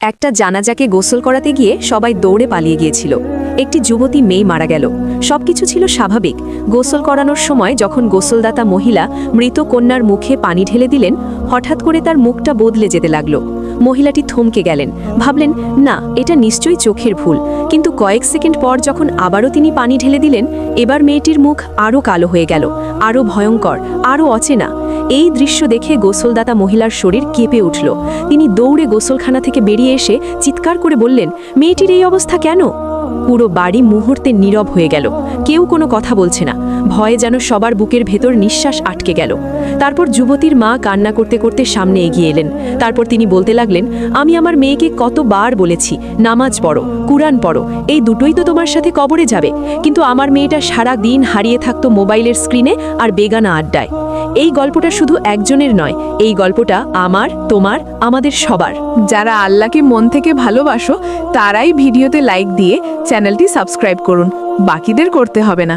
একটা জানাজাকে গোসল করাতে গিয়ে সবাই দৌড়ে পালিয়ে গিয়েছিল। একটি যুবতী মেয়ে মারা গেল। সবকিছু ছিল স্বাভাবিক। গোসল করানোর সময় যখন গোসলদাতা মহিলা মৃত কন্যার মুখে পানি ঢেলে দিলেন, হঠাৎ করে তার মুখটা বদলে যেতে লাগলো। মহিলাটি থমকে গেলেন, ভাবলেন না, এটা নিশ্চয়ই চোখের ভুল। কিন্তু কয়েক সেকেন্ড পর যখন আবারও তিনি পানি ঢেলে দিলেন, এবার মেয়েটির মুখ আরও কালো হয়ে গেল, আরও ভয়ঙ্কর, আরও অচেনা। এই দৃশ্য দেখে গোসলদাতা মহিলার শরীর কেঁপে উঠল। তিনি দৌড়ে গোসলখানা থেকে বেরিয়ে এসে চিৎকার করে বললেন, মেয়েটির এই অবস্থা কেন? পুরো বাড়ি মুহূর্তে নীরব হয়ে গেল। কেউ কোনো কথা বলছে না। ভয়ে যেন সবার বুকের ভেতর নিঃশ্বাস আটকে গেল। তারপর যুবতীর মা কান্না করতে করতে সামনে এগিয়ে এলেন। তারপর তিনি বলতে লাগলেন, আমি আমার মেয়েকে কতবার বলেছি, নামাজ পড়ো, কুরআন পড়ো, এই দুটোই তো তোমার সাথে কবরে যাবে। কিন্তু আমার মেয়েটা সারা দিন হারিয়ে থাকতো মোবাইলের স্ক্রিনে আর বেগানা আড্ডায়। এই গল্পটা শুধু একজনের নয়, এই গল্পটা আমার, তোমার, আমাদের সবার। যারা আল্লাহকে মন থেকে ভালোবাসো তারাই ভিডিওতে লাইক দিয়ে চ্যানেলটি সাবস্ক্রাইব করুন, বাকিদের করতে হবে না।